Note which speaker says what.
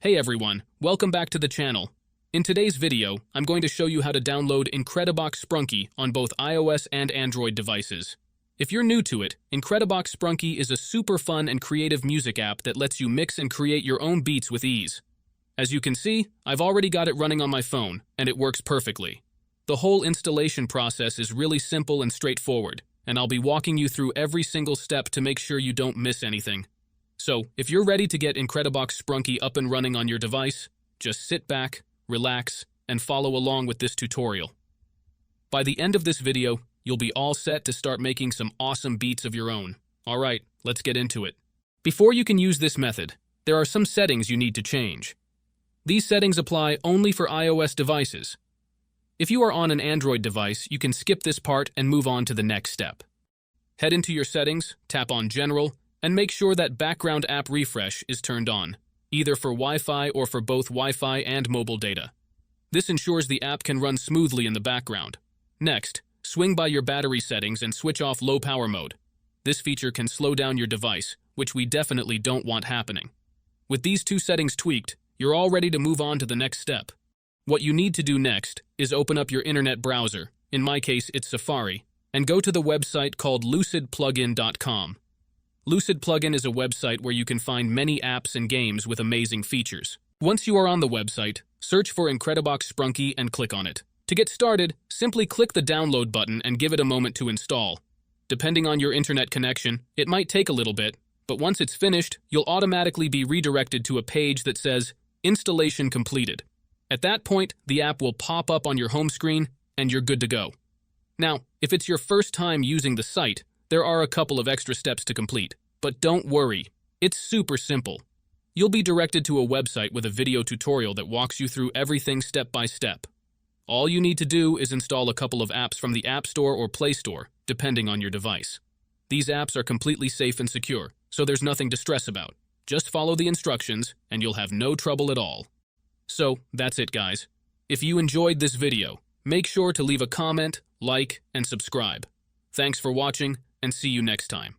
Speaker 1: Hey everyone, welcome back to the channel. In today's video, I'm going to show you how to download Incredibox Sprunki on both iOS and Android devices. If you're new to it, Incredibox Sprunki is a super fun and creative music app that lets you mix and create your own beats with ease. As you can see, I've already got it running on my phone, and it works perfectly. The whole installation process is really simple and straightforward, and I'll be walking you through every single step to make sure you don't miss anything. So, if you're ready to get Incredibox Sprunki up and running on your device, just sit back, relax, and follow along with this tutorial. By the end of this video, you'll be all set to start making some awesome beats of your own. Alright, let's get into it. Before you can use this method, there are some settings you need to change. These settings apply only for iOS devices. If you are on an Android device, you can skip this part and move on to the next step. Head into your settings, tap on General, and make sure that background app refresh is turned on, either for Wi-Fi or for both Wi-Fi and mobile data. This ensures the app can run smoothly in the background. Next, swing by your battery settings and switch off low power mode. This feature can slow down your device, which we definitely don't want happening. With these two settings tweaked, you're all ready to move on to the next step. What you need to do next is open up your internet browser, in my case it's Safari, and go to the website called lucidplugin.com. Lucid Plugin is a website where you can find many apps and games with amazing features. Once you are on the website, search for Incredibox Sprunki and click on it. To get started, simply click the download button and give it a moment to install. Depending on your internet connection, it might take a little bit, but once it's finished, you'll automatically be redirected to a page that says, Installation completed. At that point, the app will pop up on your home screen, and you're good to go. Now, if it's your first time using the site, there are a couple of extra steps to complete, but don't worry, it's super simple. You'll be directed to a website with a video tutorial that walks you through everything step by step. All you need to do is install a couple of apps from the App Store or Play Store, depending on your device. These apps are completely safe and secure, so there's nothing to stress about. Just follow the instructions, and you'll have no trouble at all. So, that's it guys. If you enjoyed this video, make sure to leave a comment, like, and subscribe. Thanks for watching, and see you next time.